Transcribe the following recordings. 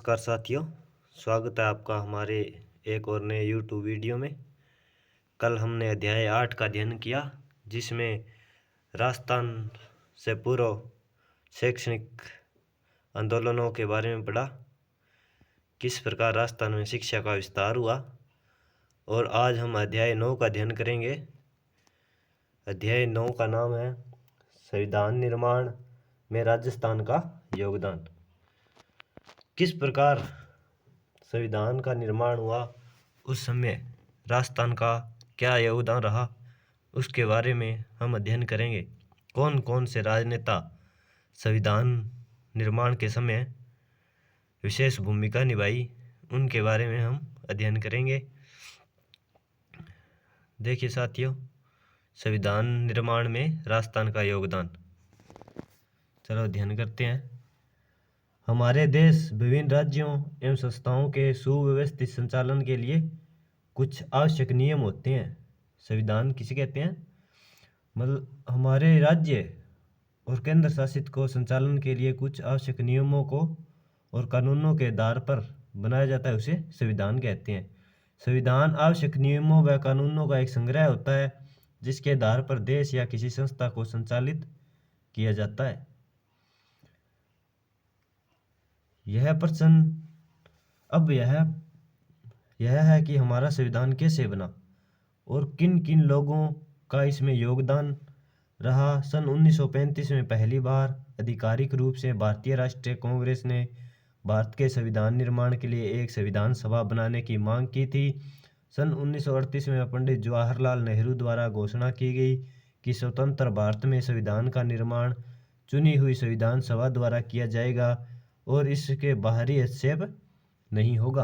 नमस्कार साथियों। स्वागत है आपका हमारे एक और नए YouTube वीडियो में। कल हमने अध्याय 8 का अध्ययन किया, जिसमें राजस्थान से पूर्व शैक्षणिक आंदोलनों के बारे में पढ़ा, किस प्रकार राजस्थान में शिक्षा का विस्तार हुआ। और आज हम अध्याय 9 का अध्ययन करेंगे। अध्याय 9 का नाम है संविधान निर्माण में राजस्थान का योगदान। किस प्रकार संविधान का निर्माण हुआ, उस समय राजस्थान का क्या योगदान रहा, उसके बारे में हम अध्ययन करेंगे। कौन कौन से राजनेता संविधान निर्माण के समय विशेष भूमिका निभाई, उनके बारे में हम अध्ययन करेंगे। देखिए साथियों, संविधान निर्माण में राजस्थान का योगदान। चलो अध्ययन करते हैं। हमारे देश विभिन्न राज्यों एवं संस्थाओं के सुव्यवस्थित संचालन के लिए कुछ आवश्यक नियम होते हैं। संविधान किसे कहते हैं? मतलब हमारे राज्य और केंद्र शासित को संचालन के लिए कुछ आवश्यक नियमों को और कानूनों के आधार पर बनाया जाता है, उसे संविधान कहते हैं। संविधान आवश्यक नियमों व कानूनों का एक संग्रह होता है, जिसके आधार पर देश या किसी संस्था को संचालित किया जाता है। यह प्रश्न अब यह है कि हमारा संविधान कैसे बना और किन किन लोगों का इसमें योगदान रहा। सन 1935 में पहली बार आधिकारिक रूप से भारतीय राष्ट्रीय कांग्रेस ने भारत के संविधान निर्माण के लिए एक संविधान सभा बनाने की मांग की थी। सन 1938 में पंडित जवाहरलाल नेहरू द्वारा घोषणा की गई कि स्वतंत्र भारत में संविधान का निर्माण चुनी हुई संविधान सभा द्वारा किया जाएगा और इसके बाहरी हस्तक्षेप नहीं होगा।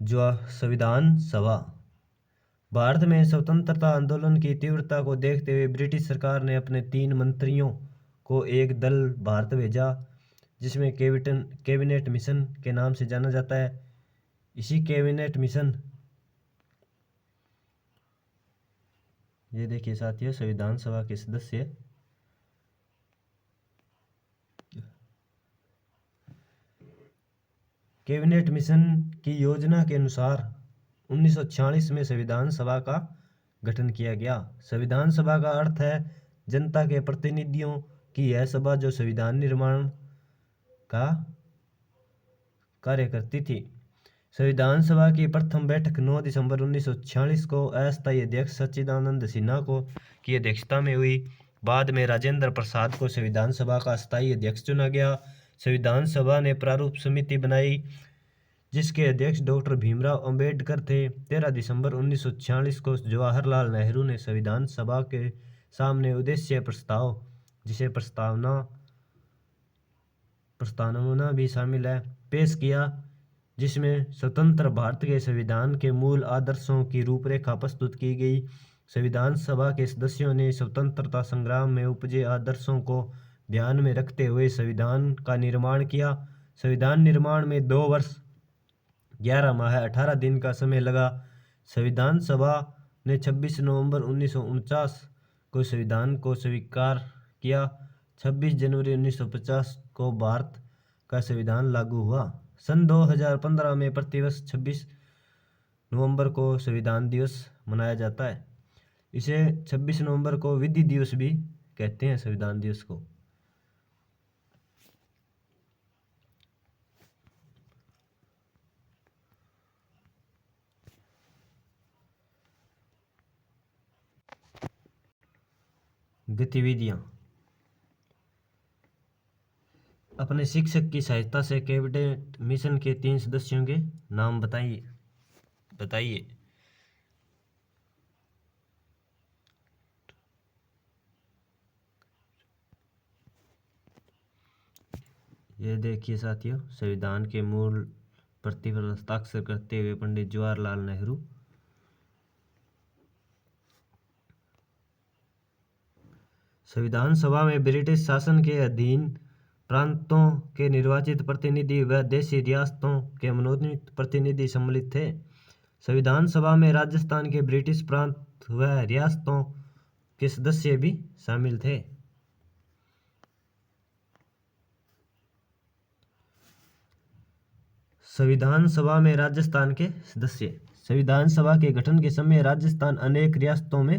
जो संविधान सभा भारत में स्वतंत्रता आंदोलन की तीव्रता को देखते हुए ब्रिटिश सरकार ने अपने 3 मंत्रियों को एक दल भारत भेजा, जिसमें कैबिनेट मिशन के नाम से जाना जाता है। इसी कैबिनेट मिशन, ये देखिए साथियों, संविधान सभा के सदस्य कैबिनेट मिशन की योजना के अनुसार 1946 में संविधान सभा का गठन किया गया। संविधान सभा का अर्थ है जनता के प्रतिनिधियों की यह सभा जो संविधान निर्माण का कार्य करती थी। संविधान सभा की प्रथम बैठक 9 दिसंबर 1946 को अस्थायी अध्यक्ष सच्चिदानंद सिन्हा को की अध्यक्षता में हुई। बाद में राजेंद्र प्रसाद को संविधान सभा का अस्थायी अध्यक्ष चुना गया। संविधान सभा ने प्रारूप समिति बनाई, जिसके अध्यक्ष डॉक्टर भीमराव अंबेडकर थे। 13 दिसंबर 1946 को जवाहरलाल नेहरू ने संविधान सभा के सामने उद्देश्य प्रस्ताव, जिसे प्रस्तावना भी शामिल है, पेश किया, जिसमें स्वतंत्र भारत के संविधान के मूल आदर्शों की रूपरेखा प्रस्तुत की गई। संविधान सभा के सदस्यों ने स्वतंत्रता संग्राम में उपजे आदर्शों को ध्यान में रखते हुए संविधान का निर्माण किया। संविधान निर्माण में 2 वर्ष 11 माह 18 दिन का समय लगा। संविधान सभा ने 26 नवंबर 1949 को संविधान को स्वीकार किया। 26 जनवरी 1950 को भारत का संविधान लागू हुआ। सन 2015 में प्रतिवर्ष 26 नवंबर को संविधान दिवस मनाया जाता है। इसे 26 नवंबर को विधि दिवस भी कहते हैं, संविधान दिवस को। गतिविधियां। अपने शिक्षक की सहायता से कैबिनेट मिशन के 3 सदस्यों के नाम बताइए। ये देखिए साथियों, संविधान के मूल प्रति पर हस्ताक्षर करते हुए पंडित जवाहरलाल नेहरू। संविधान सभा में ब्रिटिश शासन के अधीन प्रांतों के निर्वाचित प्रतिनिधि व देशी रियासतों के मनोनीत प्रतिनिधि सम्मिलित थे। संविधान सभा में राजस्थान के ब्रिटिश प्रांत व रियासतों के सदस्य भी शामिल थे। संविधान सभा में राजस्थान के सदस्य। संविधान सभा के गठन के समय राजस्थान अनेक रियासतों में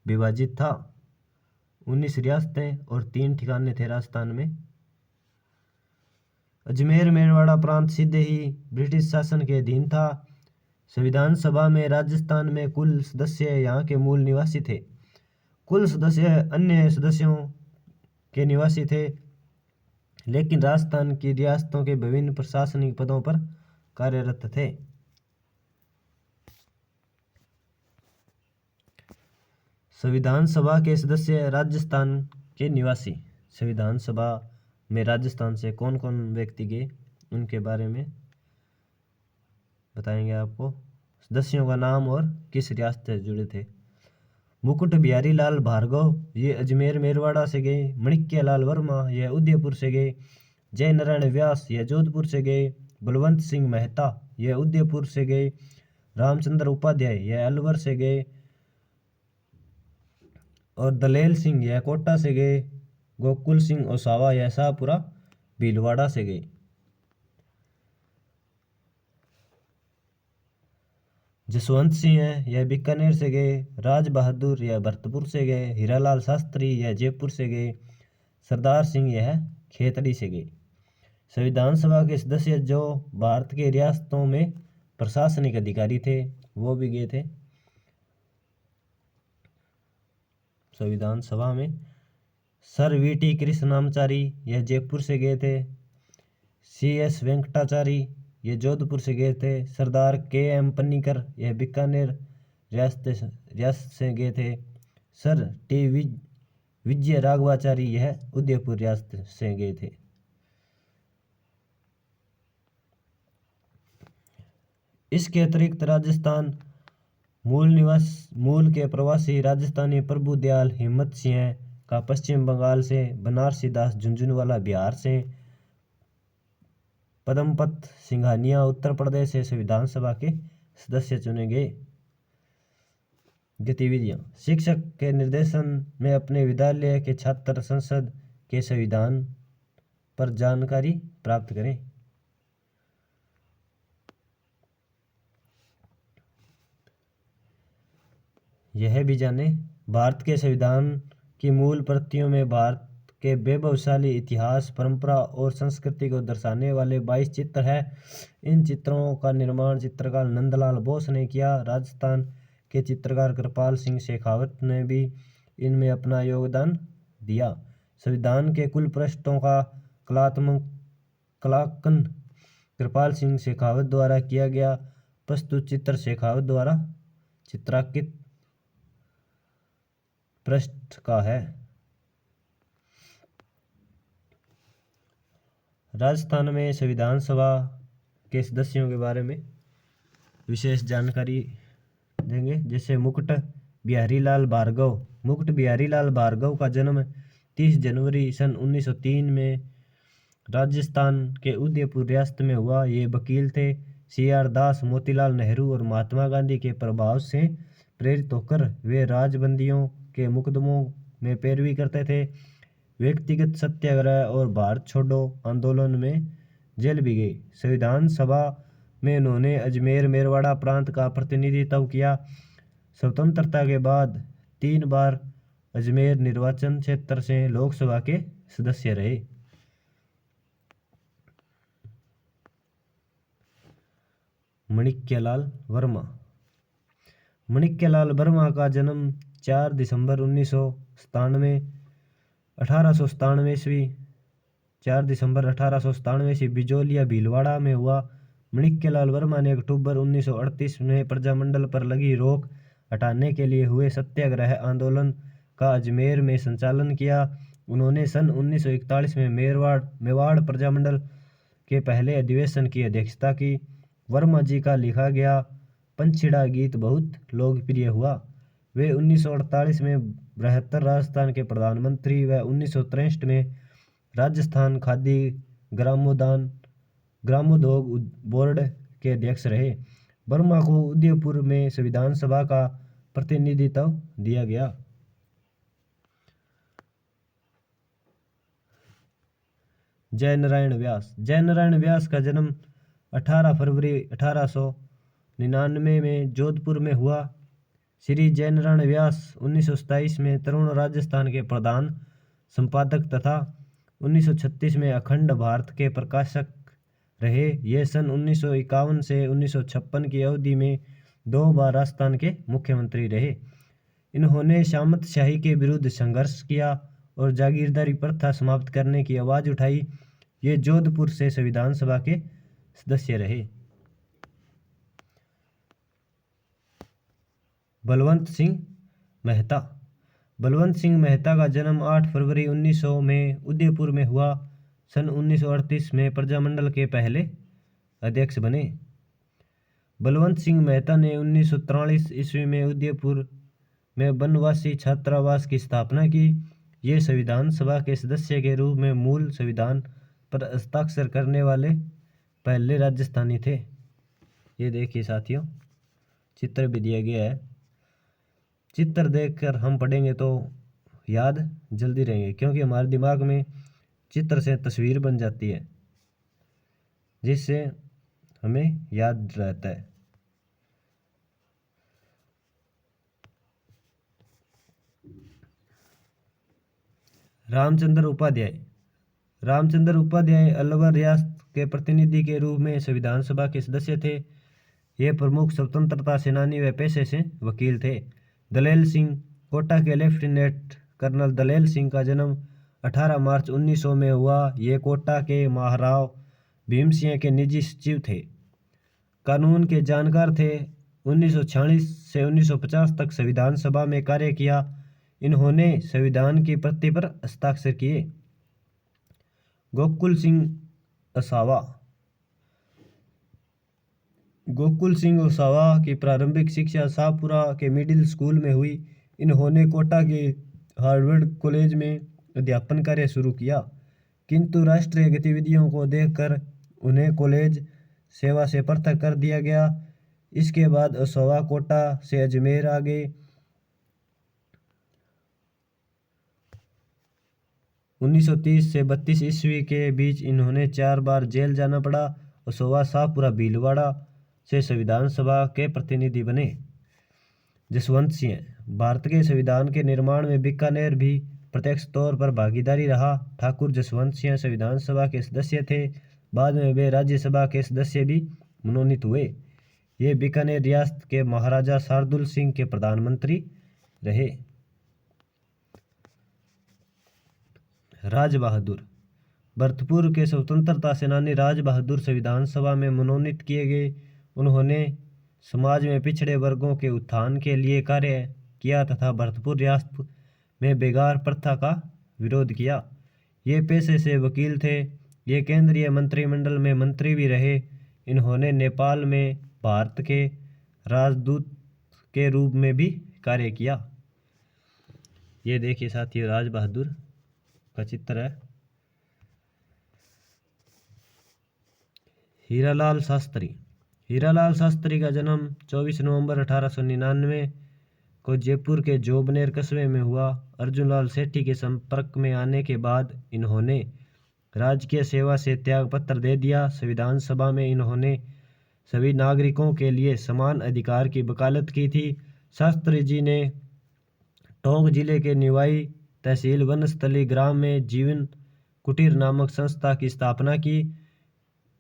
विभाजित था। 19 रियासतें और 3 ठिकाने थे राजस्थान में। अजमेर मेवाड़ा प्रांत सीधे ही ब्रिटिश शासन के अधीन था। संविधान सभा में राजस्थान में कुल सदस्य यहाँ के मूल निवासी थे। कुल सदस्य अन्य सदस्यों के निवासी थे, लेकिन राजस्थान की रियासतों के विभिन्न प्रशासनिक पदों पर कार्यरत थे। संविधान सभा के सदस्य राजस्थान के निवासी। संविधान सभा में राजस्थान से कौन कौन व्यक्ति गए उनके बारे में बताएंगे आपको। सदस्यों का नाम और किस रियासत से जुड़े थे। मुकुट बिहारी लाल भार्गव, ये अजमेर मेरवाड़ा से गए। माणिक्य लाल वर्मा, यह उदयपुर से गए। जय नारायण व्यास, यह जोधपुर से गए। बलवंत सिंह मेहता, यह उदयपुर से गए। रामचंद्र उपाध्याय, यह अलवर से गए। और दलेल सिंह, यह कोटा से गए। गोकुल सिंह ओसावा, यह शाहपुरा भीलवाड़ा से गए। जसवंत सिंह है, यह बीकानेर से गए। राज बहादुर, यह भरतपुर से गए। हीरालाल शास्त्री, यह जयपुर से गए। सरदार सिंह, यह खेतड़ी से गए। संविधान सभा के सदस्य जो भारत के रियासतों में प्रशासनिक अधिकारी थे वो भी गए थे संविधान सभा में। Sir VT. कृष्णामाचारी, यह जयपुर से गए थे। सी.एस. वेंकटाचारी, ये जोधपुर से गए थे। सरदार के.एम. पन्नीकर, यह बीकानेर रियासत से गए थे। Sir T. विजय राघवाचारी, यह उदयपुर रियासत से गए थे। इसके अतिरिक्त राजस्थान मूल के प्रवासी राजस्थानी प्रभु दयाल हिम्मत सिंह का पश्चिम बंगाल से, बनारसी दास झुंझुनवाला बिहार से, पदमपत सिंघानिया उत्तर प्रदेश से संविधान सभा के सदस्य चुने गए। गतिविधियां। शिक्षक के निर्देशन में अपने विद्यालय के छात्र संसद के संविधान पर जानकारी प्राप्त करें। यह भी जाने भारत के संविधान की मूल प्रतियों में भारत के वैभवशाली इतिहास, परंपरा और संस्कृति को दर्शाने वाले 22 चित्र हैं। इन चित्रों का निर्माण चित्रकार नंदलाल बोस ने किया। राजस्थान के चित्रकार कृपाल सिंह शेखावत ने भी इनमें अपना योगदान दिया। संविधान के कुल पृष्ठों का कलांकन कृपाल सिंह शेखावत द्वारा किया गया। प्रस्तुत चित्र शेखावत द्वारा चित्रांकित पृष्ठ का है। राजस्थान में संविधान सभा के सदस्यों के बारे में विशेष जानकारी देंगे। जैसे मुकुट बिहारी लाल भार्गव। मुकुट बिहारी लाल भार्गव का जन्म 30 जनवरी सन 1903 में राजस्थान के उदयपुर रियासत में हुआ। ये वकील थे। सी.आर. दास, मोतीलाल नेहरू और महात्मा गांधी के प्रभाव से प्रेरित होकर वे राजबंदियों के मुकदमों में पैरवी करते थे। व्यक्तिगत सत्याग्रह और भारत छोड़ो आंदोलन में जेल भी गए। संविधान सभा में उन्होंने अजमेर मेरवाड़ा प्रांत का प्रतिनिधित्व किया। स्वतंत्रता के बाद 3 बार अजमेर निर्वाचन क्षेत्र से लोकसभा के सदस्य रहे। माणिक्यलाल वर्मा। माणिक्यलाल वर्मा का जन्म 4 दिसंबर 1897 ईस्वी 4 दिसंबर 1897 ईस्वी बिजोलिया भीलवाड़ा में हुआ। माणिक्यलाल वर्मा ने अक्टूबर 1938 में प्रजामंडल पर लगी रोक हटाने के लिए हुए सत्याग्रह आंदोलन का अजमेर में संचालन किया। उन्होंने सन 1941 में मेवाड़ प्रजामंडल के पहले अधिवेशन की अध्यक्षता की। वर्मा जी का लिखा गया पंछीड़ा गीत बहुत लोकप्रिय हुआ। वे 1948 में बृहत्तर राजस्थान के प्रधानमंत्री व 1963 में राजस्थान खादी ग्रामोद्योग बोर्ड के अध्यक्ष रहे। वर्मा को उदयपुर में संविधान सभा का प्रतिनिधित्व दिया गया। जयनारायण व्यास। जयनारायण व्यास का जन्म 18 फरवरी 1899 में जोधपुर में हुआ। श्री जयनारायण व्यास 1927 में तरुण राजस्थान के प्रधान संपादक तथा 1936 में अखंड भारत के प्रकाशक रहे। ये सन 1951 से 1956 की अवधि में 2 बार राजस्थान के मुख्यमंत्री रहे। इन्होंने सामंतशाही के विरुद्ध संघर्ष किया और जागीरदारी प्रथा समाप्त करने की आवाज़ उठाई। ये जोधपुर से संविधान सभा के सदस्य रहे। बलवंत सिंह मेहता। बलवंत सिंह मेहता का जन्म 8 फरवरी 1900 में उदयपुर में हुआ। सन 1938 में प्रजामंडल के पहले अध्यक्ष बने। बलवंत सिंह मेहता ने 1943 ईस्वी में उदयपुर में वनवासी छात्रावास की स्थापना की। ये संविधान सभा के सदस्य के रूप में मूल संविधान पर हस्ताक्षर करने वाले पहले राजस्थानी थे। ये देखिए साथियों, चित्र भी दिया गया है। चित्र देखकर हम पढ़ेंगे तो याद जल्दी रहेंगे, क्योंकि हमारे दिमाग में चित्र से तस्वीर बन जाती है, जिससे हमें याद रहता है। रामचंद्र उपाध्याय। रामचंद्र उपाध्याय अलवर रियासत के प्रतिनिधि के रूप में संविधान सभा के सदस्य थे। ये प्रमुख स्वतंत्रता सेनानी व पेशे से वकील थे। दलेल सिंह। कोटा के लेफ्टिनेंट कर्नल दलेल सिंह का जन्म 18 मार्च 1900 में हुआ। ये कोटा के महाराव भीम सिंह के निजी सचिव थे। कानून के जानकार थे। 1946 से 1950 तक संविधान सभा में कार्य किया। इन्होंने संविधान की प्रति पर हस्ताक्षर किए। गोकुल सिंह असावा। गोकुल सिंह असावा की प्रारंभिक शिक्षा शाहपुरा के मिडिल स्कूल में हुई। इन्होंने कोटा के हार्वर्ड कॉलेज में अध्यापन कार्य शुरू किया, किंतु राष्ट्रीय गतिविधियों को देखकर उन्हें कॉलेज सेवा से पृथक कर दिया गया। इसके बाद असावा कोटा से अजमेर आ गए। 1930 से 32 ईस्वी के बीच इन्होंने 4 बार जेल जाना पड़ा। असावा शाहपुरा भीलवाड़ा से संविधान सभा के प्रतिनिधि बने। जसवंत सिंह। भारत के संविधान के निर्माण में बीकानेर भी प्रत्यक्ष तौर पर भागीदारी रहा। ठाकुर जसवंत सिंह संविधान सभा के सदस्य थे। बाद में वे राज्यसभा के सदस्य भी मनोनीत हुए। ये बीकानेर रियासत के महाराजा शार्दुल सिंह के प्रधानमंत्री रहे। राज बहादुर। भरतपुर के स्वतंत्रता सेनानी राज बहादुर संविधान सभा में मनोनीत किए गए। उन्होंने समाज में पिछड़े वर्गों के उत्थान के लिए कार्य किया तथा भरतपुर रियासत में बेगार प्रथा का विरोध किया। ये पेशे से वकील थे। ये केंद्रीय मंत्रिमंडल में मंत्री भी रहे। इन्होंने नेपाल में भारत के राजदूत के रूप में भी कार्य किया। ये देखिए साथियों, राज बहादुर का चित्र है। हीरालाल शास्त्री। हीरालाल शास्त्री का जन्म 24 नवंबर 1899 को जयपुर के जोबनेर कस्बे में हुआ। अर्जुनलाल सेठी के संपर्क में आने के बाद इन्होंने राजकीय सेवा से त्यागपत्र दे दिया। संविधान सभा में इन्होंने सभी नागरिकों के लिए समान अधिकार की वकालत की थी। शास्त्री जी ने टोंक जिले के निवाई तहसील वनस्थली ग्राम में जीवन कुटीर नामक संस्था की स्थापना की।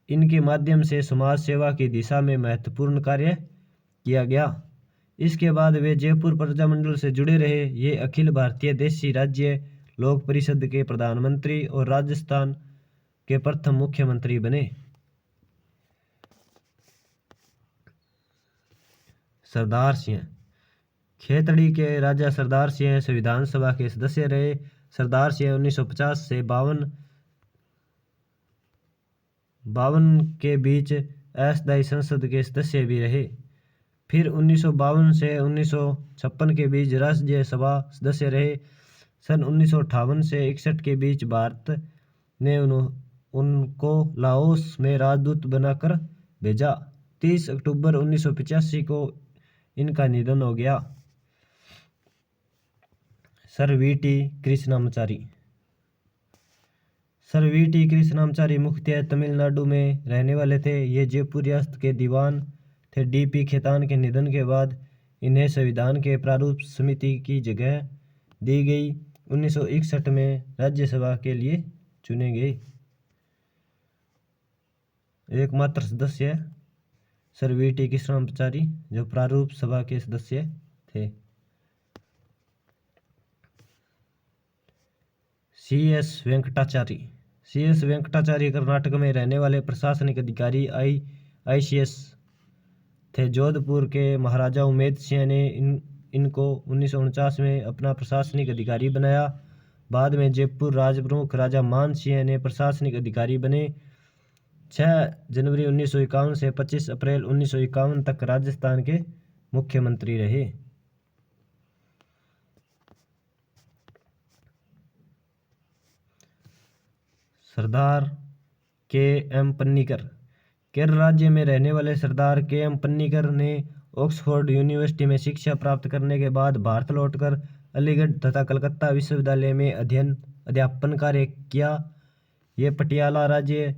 इनके माध्यम से समाज सेवा की दिशा में महत्वपूर्ण कार्य किया गया। इसके बाद वे जयपुर प्रजामंडल से जुड़े रहे। ये अखिल भारतीय देशी राज्य लोक परिषद के प्रधानमंत्री और राजस्थान के प्रथम मुख्यमंत्री बने। सरदार सिंह। खेतड़ी के राजा सरदार सिंह संविधान सभा के सदस्य रहे। सरदार सिंह 1950 से 52 के बीच अस्थायी संसद के सदस्य भी रहे। फिर 1952 से 1956 के बीच राज्यसभा सदस्य रहे। सन 1958 से 61 के बीच भारत ने उनको लाओस में राजदूत बनाकर भेजा। 30 अक्टूबर 1985 को इनका निधन हो गया। Sir VT. Krishnamachari. Sir VT. Krishnamachari मुख्यतः तमिलनाडु में रहने वाले थे। ये जयपुर रियासत के दीवान थे। डी.पी. खेतान के निधन के बाद इन्हें संविधान के प्रारूप समिति की जगह दी गई। 1961 में राज्यसभा के लिए चुने गए। एकमात्र सदस्य सर वी.टी. कृष्णामाचारी जो प्रारूप सभा के सदस्य थे। सी.एस. वेंकटाचार्य कर्नाटक में रहने वाले प्रशासनिक अधिकारी ICS थे। जोधपुर के महाराजा उमेद सिंह ने इनको 1949 में अपना प्रशासनिक अधिकारी बनाया। बाद में जयपुर राजप्रमुख राजा मान सिंह ने प्रशासनिक अधिकारी बने। 6 जनवरी 1951 से 25 अप्रैल 1951 तक राजस्थान के मुख्यमंत्री रहे। सरदार के.एम. पन्नीकर। केरल राज्य में रहने वाले सरदार के.एम. पन्नीकर ने ऑक्सफोर्ड यूनिवर्सिटी में शिक्षा प्राप्त करने के बाद भारत लौटकर अलीगढ़ तथा कलकत्ता विश्वविद्यालय में अध्यापन कार्य किया। ये पटियाला राज्य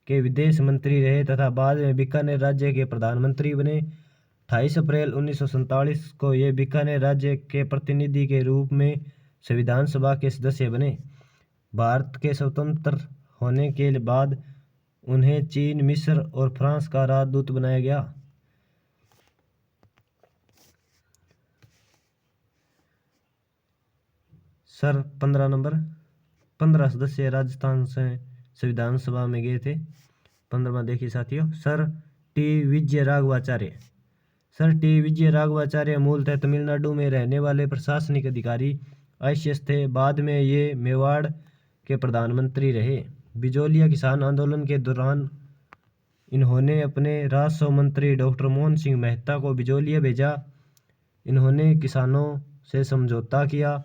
के विदेश मंत्री रहे तथा बाद में बीकानेर राज्य के प्रधानमंत्री बने। 28 अप्रैल 1947 को ये बीकानेर राज्य के प्रतिनिधि के रूप में संविधान सभा के सदस्य बने। भारत के स्वतंत्र होने के बाद उन्हें चीन, मिस्र और फ्रांस का राजदूत बनाया गया। सर 15 सदस्य राजस्थान से संविधान सभा में गए थे। 15वां देखिए साथियों, सर टी विजय राघवाचार्य मूलतः तमिलनाडु में रहने वाले प्रशासनिक अधिकारी ICS थे। बाद में ये मेवाड़ के प्रधानमंत्री रहे। बिजोलिया किसान आंदोलन के दौरान इन्होंने अपने राजस्व मंत्री डॉक्टर मोहन सिंह मेहता को बिजोलिया भेजा। इन्होंने किसानों से समझौता किया,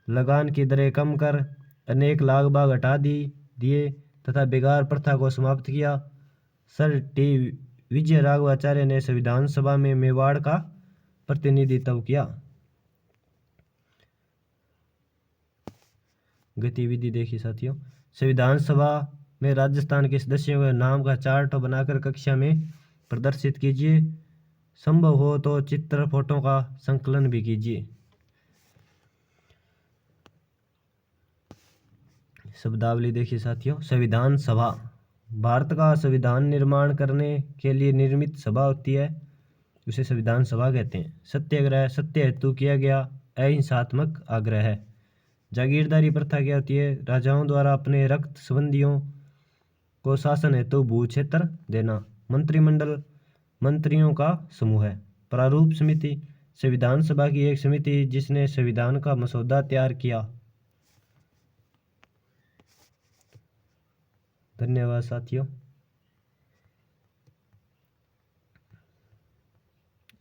लगान की दरें कम कर अनेक लाग बाग हटा दिए तथा बेगार प्रथा को समाप्त किया। सर टी विजय राघवाचार्य ने संविधान सभा में मेवाड़ का प्रतिनिधित्व किया। गतिविधि देखिए साथियों, संविधान सभा में राजस्थान के सदस्यों के नाम का चार्ट बनाकर कक्षा में प्रदर्शित कीजिए। संभव हो तो चित्र फोटो का संकलन भी कीजिए। शब्दावली देखिए साथियों, संविधान सभा भारत का संविधान निर्माण करने के लिए निर्मित सभा होती है, उसे संविधान सभा कहते हैं। सत्याग्रह सत्य हेतु किया गया अहिंसात्मक आग्रह है। जागीरदारी प्रथा क्या होती है? राजाओं द्वारा अपने रक्त संबंधियों को शासन हेतु भू क्षेत्र देना। मंत्रिमंडल मंत्रियों का समूह है। प्रारूप समिति संविधान सभा की एक समिति जिसने संविधान का मसौदा तैयार किया। धन्यवाद साथियों।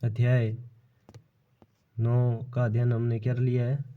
अध्याय 9 का अध्ययन हमने कर लिया है।